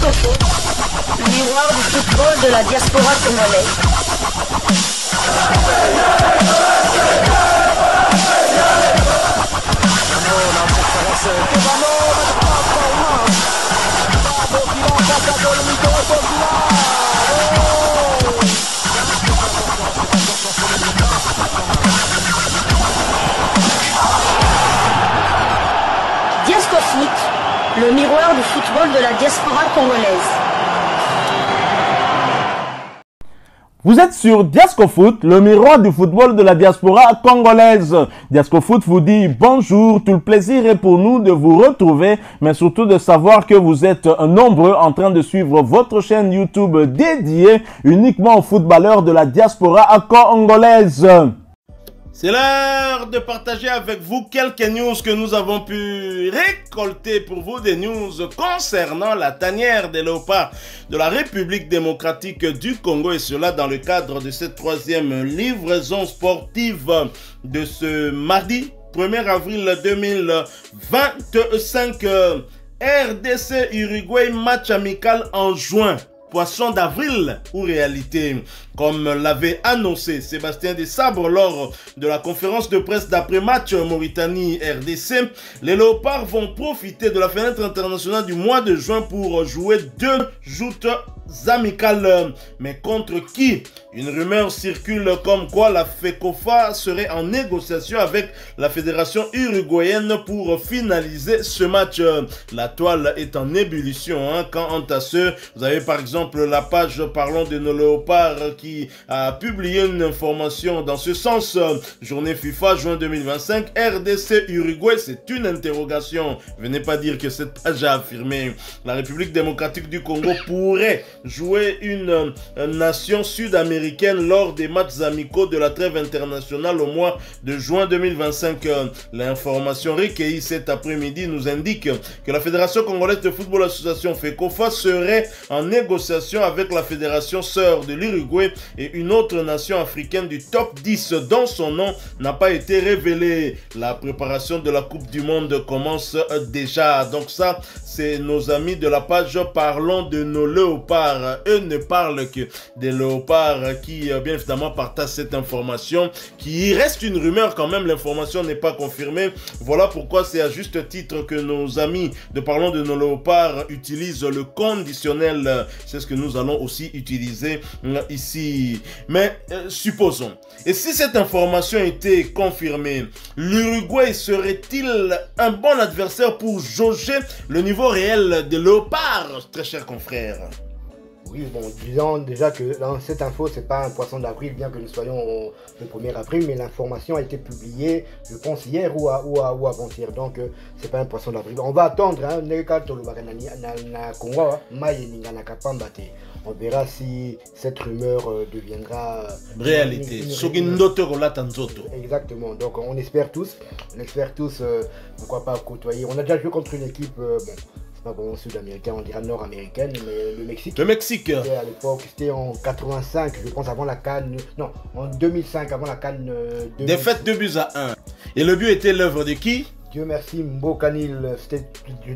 Diasco Foot, le miroir du football de la diaspora congolaise. Diasco Foot, le miroir du football de la diaspora congolaise. Vous êtes sur Diasco Foot, le miroir du football de la diaspora congolaise. Diasco Foot vous dit bonjour, tout le plaisir est pour nous de vous retrouver, mais surtout de savoir que vous êtes nombreux en train de suivre votre chaîne YouTube dédiée uniquement aux footballeurs de la diaspora congolaise. C'est l'heure de partager avec vous quelques news que nous avons pu récolter pour vous, des news concernant la tanière des léopards de la République démocratique du Congo, et cela dans le cadre de cette troisième livraison sportive de ce mardi 1er avril 2025. RDC Uruguay, match amical en juin. Poisson d'avril ou réalité, comme l'avait annoncé Sébastien Desabre lors de la conférence de presse d'après-match Mauritanie-RDC. Les Léopards vont profiter de la fenêtre internationale du mois de juin pour jouer 2 joutes amicales. Mais contre qui? Une rumeur circule comme quoi la FECOFA serait en négociation avec la fédération uruguayenne pour finaliser ce match. La toile est en ébullition. Quant à ce, vous avez par exemple la page Parlons de nos léopards qui a publié une information dans ce sens. Journée FIFA juin 2025, RDC Uruguay, c'est une interrogation. Venez pas dire que cette page a affirmé. La République démocratique du Congo pourrait jouer une nation sud-américaine lors des matchs amicaux de la trêve internationale au mois de juin 2025. L'information recueillie cet après-midi nous indique que la Fédération congolaise de football association FECOFA serait en négociation avec la fédération sœur de l'Uruguay et une autre nation africaine du top 10 dont son nom n'a pas été révélé. La préparation de la Coupe du Monde commence déjà. Donc ça, c'est nos amis de la page Parlons de nos léopards. Eux ne parlent que des léopards qui, bien évidemment, partagent cette information qui reste une rumeur quand même. L'information n'est pas confirmée. Voilà pourquoi c'est à juste titre que nos amis de Parlons de nos léopards utilisent le conditionnel. C'est ce que nous allons aussi utiliser ici. Mais supposons, et si cette information était confirmée, l'Uruguay serait-il un bon adversaire pour jauger le niveau réel des léopards, très chers confrères? Oui, bon, disons déjà que dans cette info, c'est pas un poisson d'avril, bien que nous soyons le 1er avril, mais l'information a été publiée, je pense, hier ou avant-hier, donc c'est pas un poisson d'avril. On va attendre, on verra si cette rumeur deviendra réalité. Exactement, donc on espère tous, pourquoi pas côtoyer. On a déjà joué contre une équipe, bon, pas bon sud-américain, on dira nord-américaine, mais le Mexique. Le Mexique. À l'époque, c'était en 85, je pense, avant la CAN. Non, en 2005, avant la CAN. Défaite 2-1. Et le but était l'œuvre de qui? Dieu merci, Mbokanil, c'était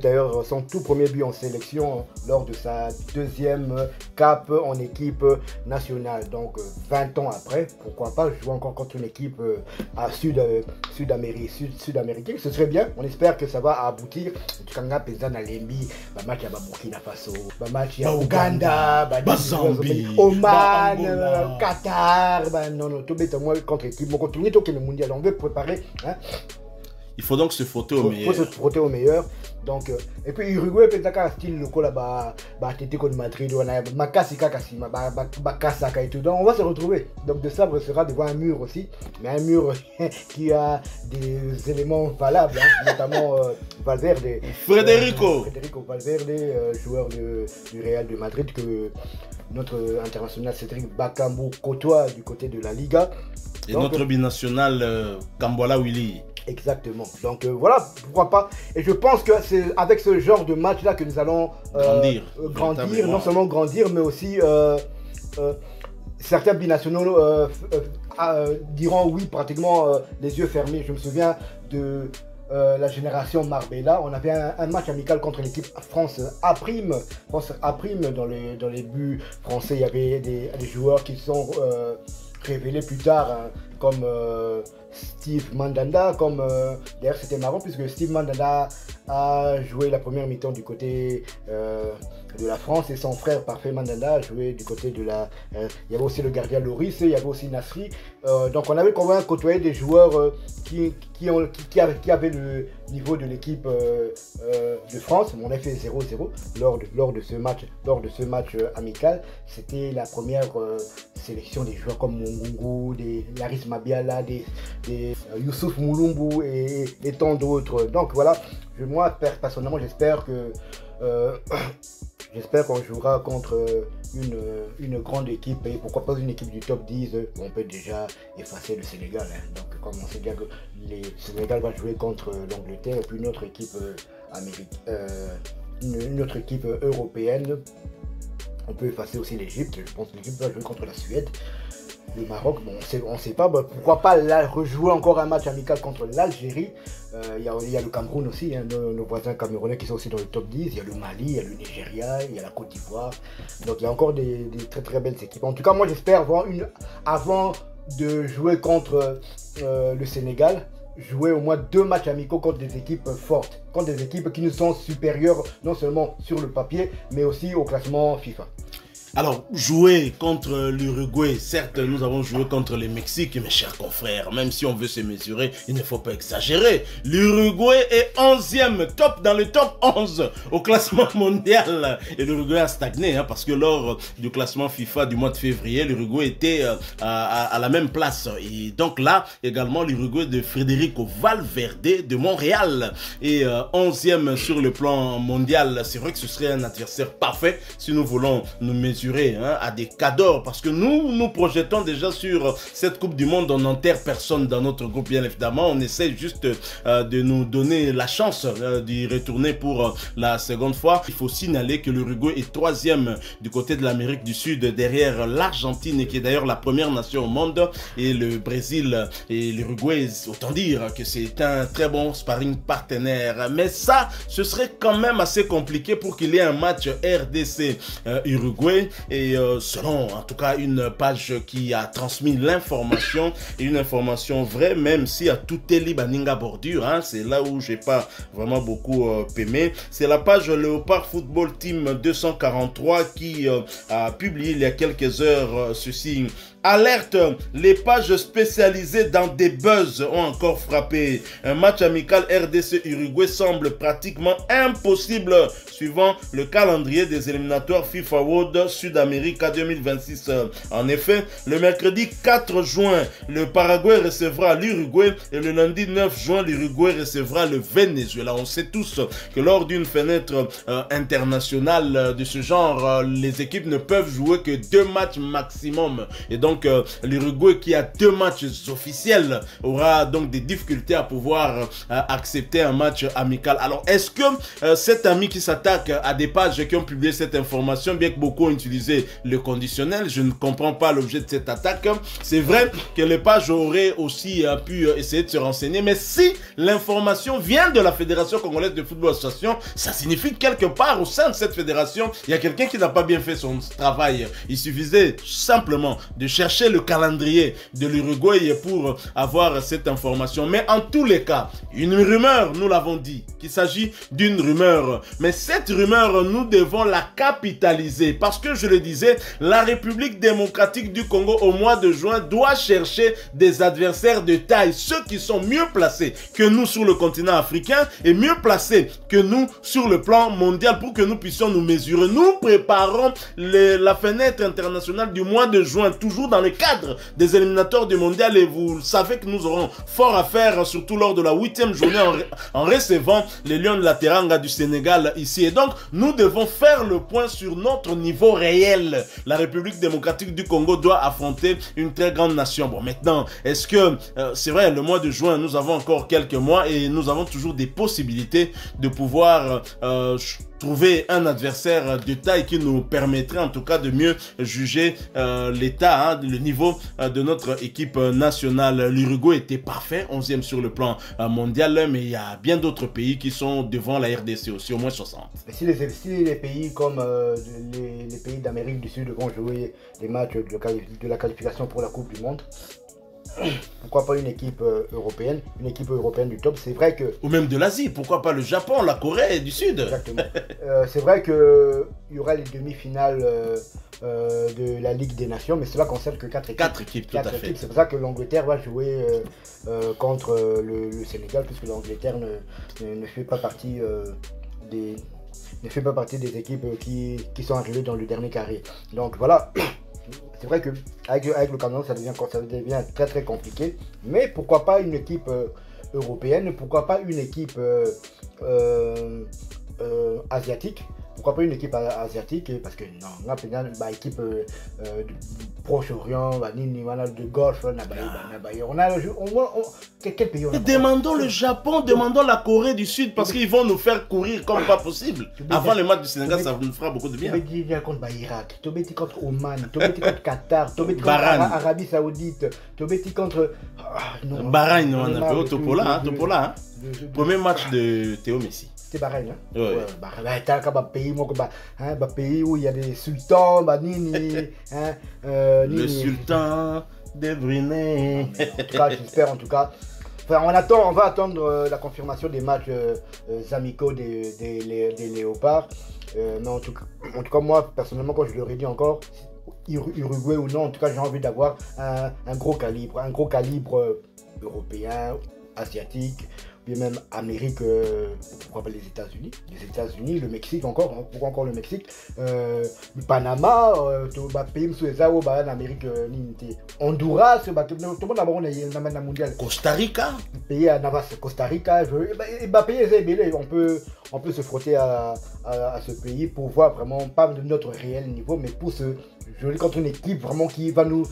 d'ailleurs son tout premier but en sélection lors de sa deuxième cape en équipe nationale. Donc 20 ans après, pourquoi pas jouer encore contre une équipe sud-américaine. Ce serait bien, on espère que ça va aboutir. Kanga Pezan Alembi, match à Burkina Faso, match à Ouganda, Zambie, Oman, Qatar, non, tout bêtement contre l'équipe. On continue tout le mondial, on veut préparer. Il faut donc se frotter au meilleur. Il faut se frotter au meilleur. Donc, et puis Uruguay peut être style local là-bas, contre Madrid, on a Makasika Kasima, Bakasaka et tout. Donc on va se retrouver. Donc de Sabre sera devant un mur aussi, mais un mur qui a des éléments valables, notamment Valverde. Federico Valverde, joueur du Real de Madrid, que notre international Cédric Bakambu côtoie du côté de la Liga. Et donc, notre binational Kambola Willy. Exactement. Donc voilà, pourquoi pas. Et je pense que c'est avec ce genre de match là que nous allons grandir, non seulement grandir, mais aussi certains binationaux diront oui pratiquement les yeux fermés. Je me souviens la génération Marbella. On avait un match amical contre l'équipe France A'. France A', dans les buts français, il y avait des joueurs qui sont révélés plus tard, hein, comme Steve Mandanda, d'ailleurs c'était marrant puisque Steve Mandanda a joué la première mi-temps du côté de la France et son frère Parfait Mandanda a joué du côté de la... il y avait aussi le gardien Loris, il y avait aussi Nasri. Donc on avait quand même côtoyé des joueurs qui avaient le niveau de l'équipe de France. On a fait 0-0 lors de ce match amical. C'était la première sélection des joueurs comme Mungungu, des Laris Mabiala, des Youssouf Moulumbu et tant d'autres. Donc voilà, moi personnellement j'espère qu'on jouera contre une grande équipe et pourquoi pas une équipe du top 10. On peut déjà effacer le Sénégal, hein. Donc comme on sait bien que le Sénégal va jouer contre l'Angleterre et puis une autre équipe une autre équipe européenne. On peut effacer aussi l'Égypte. Je pense que l'Égypte va jouer contre la Suède. Le Maroc, bon, on ne sait pas, pourquoi pas rejouer encore un match amical contre l'Algérie. Il y a le Cameroun aussi, hein, nos voisins camerounais qui sont aussi dans le top 10. Il y a le Mali, il y a le Nigeria, il y a la Côte d'Ivoire. Donc il y a encore des très très belles équipes. En tout cas, moi j'espère voir avant de jouer contre le Sénégal, jouer au moins 2 matchs amicaux contre des équipes fortes, contre des équipes qui nous sont supérieures non seulement sur le papier, mais aussi au classement FIFA. Alors, jouer contre l'Uruguay, certes, nous avons joué contre le Mexique, mes chers confrères, même si on veut se mesurer, il ne faut pas exagérer. L'Uruguay est 11e, dans le top 11 au classement mondial. Et l'Uruguay a stagné, hein, parce que lors du classement FIFA du mois de février, l'Uruguay était à la même place. Et donc là, également, l'Uruguay de Federico Valverde de Montréal est 11e sur le plan mondial. C'est vrai que ce serait un adversaire parfait si nous voulons nous mesurer à des cadors, parce que nous projetons déjà sur cette Coupe du Monde. On n'enterre personne dans notre groupe, bien évidemment. On essaie juste de nous donner la chance d'y retourner pour la seconde fois. Il faut signaler que l'Uruguay est 3e du côté de l'Amérique du Sud, derrière l'Argentine, qui est d'ailleurs la première nation au monde, et le Brésil et l'Uruguay. Autant dire que c'est un très bon sparring partenaire. Mais ça, ce serait quand même assez compliqué pour qu'il y ait un match RDC-Uruguay. Et selon en tout cas une page qui a transmis l'information, et une information vraie, même si à tout est Baninga bordure, hein, c'est là où j'ai pas vraiment beaucoup aimé. C'est la page Léopard Football Team 243 qui a publié il y a quelques heures ceci. Alerte, les pages spécialisées dans des buzz ont encore frappé. Un match amical RDC-Uruguay semble pratiquement impossible suivant le calendrier des éliminatoires FIFA World Sud-Amérique 2026. En effet, le mercredi 4 juin, le Paraguay recevra l'Uruguay et le lundi 9 juin, l'Uruguay recevra le Venezuela. On sait tous que lors d'une fenêtre internationale de ce genre, les équipes ne peuvent jouer que 2 matchs maximum. Et donc, l'Uruguay qui a 2 matchs officiels aura donc des difficultés à pouvoir accepter un match amical. Alors, est-ce que cet ami qui s'attaque à des pages qui ont publié cette information, bien que beaucoup ont utilisé le conditionnel, je ne comprends pas l'objet de cette attaque. C'est vrai que les pages auraient aussi pu essayer de se renseigner, mais si l'information vient de la Fédération Congolaise de Football Association, ça signifie que quelque part au sein de cette fédération, il y a quelqu'un qui n'a pas bien fait son travail. Il suffisait simplement de chercher le calendrier de l'Uruguay pour avoir cette information. Mais en tous les cas, une rumeur, nous l'avons dit, qu'il s'agit d'une rumeur. Mais cette rumeur, nous devons la capitaliser parce que, je le disais, la République démocratique du Congo au mois de juin doit chercher des adversaires de taille, ceux qui sont mieux placés que nous sur le continent africain et mieux placés que nous sur le plan mondial pour que nous puissions nous mesurer. Nous préparons la fenêtre internationale du mois de juin, toujours dans le cadre des éliminatoires du mondial, et vous savez que nous aurons fort à faire, surtout lors de la 8e journée en recevant les Lions de la Teranga du Sénégal ici. Et donc, nous devons faire le point sur notre niveau réel. La République démocratique du Congo doit affronter une très grande nation. Bon, maintenant, est-ce que, c'est vrai, le mois de juin, nous avons encore quelques mois et nous avons toujours des possibilités de pouvoir trouver un adversaire de taille qui nous permettrait en tout cas de mieux juger l'état, hein, le niveau de notre équipe nationale. L'Uruguay était parfait, 11e sur le plan mondial, mais il y a bien d'autres pays qui sont devant la RDC aussi, au moins 60. Et si les pays comme les pays d'Amérique du Sud vont jouer les matchs de la qualification pour la Coupe du Monde, pourquoi pas une équipe européenne du top? C'est vrai que... Ou même de l'Asie, pourquoi pas le Japon, la Corée du Sud? Exactement. C'est vrai qu'il y aura les demi-finales de la Ligue des Nations, mais cela concerne que 4 équipes. 4 équipes, tout à fait. C'est pour ça que l'Angleterre va jouer contre le Sénégal, puisque l'Angleterre ne fait pas partie des équipes qui sont arrivées dans le dernier carré. Donc voilà. C'est vrai qu'avec le Cameroun, ça devient très très compliqué. Mais pourquoi pas une équipe européenne? Pourquoi pas une équipe asiatique? Pourquoi pas une équipe asiatique? Parce que non, on a une équipe Proche-Orient, de Golfe, on a quel pays on a? Demandons le Japon, demandons la Corée du Sud, parce qu'ils vont nous faire courir comme pas possible. Avant le match du Sénégal, ça nous fera beaucoup de bien. Tu vas contre Irak, tu vas contre Oman, tu vas contre Qatar, tu vas contre Arabie Saoudite, tu vas contre Bahreïn, on a fait Topola. Premier match de Théo Messi. C'est Bahreïn, hein? Ouais. Bahreïn, c'est un pays où il y a des sultans, le sultan de Brunei. En tout cas, j'espère, en tout cas. Enfin, on va attendre la confirmation des matchs amicaux des Léopards. Mais en tout cas, moi, personnellement, quand je leur ai dit encore, Uruguay ou non, en tout cas, j'ai envie d'avoir un gros calibre européen, asiatique, puis même Amérique, pourquoi pas les États-Unis, le Mexique encore, hein, pourquoi encore le Mexique, le Panama, pays en Amérique, Honduras, tout le monde d'abord dans la mondiale. Costa Rica, pays à Navas, Costa Rica, pays on peut se frotter à ce pays pour voir vraiment pas de notre réel niveau, mais pour se jouer contre une équipe vraiment qui va nous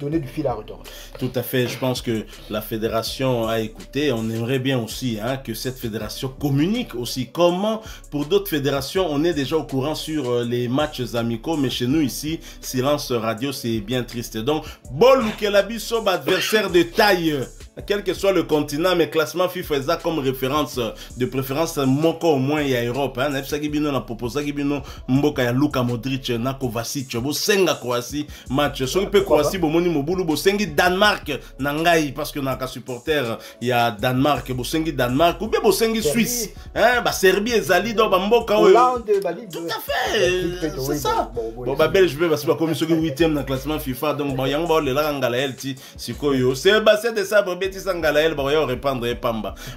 donner du fil à retordre. Tout à fait, je pense que la fédération a écouté. On aimerait bien aussi que cette fédération communique aussi. Comment pour d'autres fédérations, on est déjà au courant sur les matchs amicaux, mais chez nous ici, silence radio, c'est bien triste. Donc, Bol Kelabiso, adversaire de taille. Quel que soit le continent, mais classement FIFA ça comme référence de préférence moko au moins il y a Europe. Hein, Nefsagibino na Poposagibino Mboka ya Luka Modric na Kovacic. Bo senga Croatie match. So pe Croatie bo moni mobulu bo sengi Danemark nangai parce que na ka supporter il y a Danemark bo sengi Danemark ou bien bo sengi Suisse. Hein, ba Serbie ezali do ba mboka Hollande, tout à fait. C'est ça. Bon ba Belge be parce que comme ceux qui 8e dans classement FIFA donc ba yango ba le la ngala elti sikoyo. C'est de ça.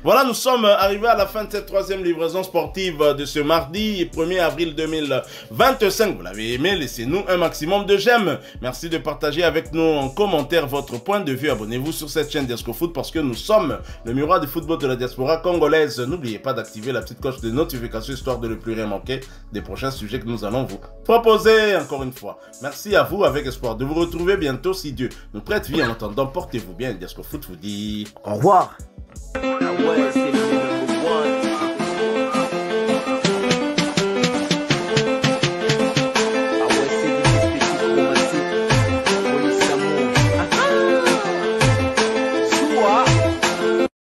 Voilà, nous sommes arrivés à la fin de cette 3e livraison sportive de ce mardi 1er avril 2025. Vous l'avez aimé, laissez-nous un maximum de j'aime. Merci de partager avec nous en commentaire votre point de vue. Abonnez-vous sur cette chaîne Diascofoot parce que nous sommes le miroir du football de la diaspora congolaise. N'oubliez pas d'activer la petite cloche de notification histoire de ne plus rien manquer des prochains sujets que nous allons vous proposer encore une fois. Merci à vous avec espoir de vous retrouver bientôt si Dieu nous prête vie. En attendant, portez-vous bien. Diascofoot vous dit au revoir.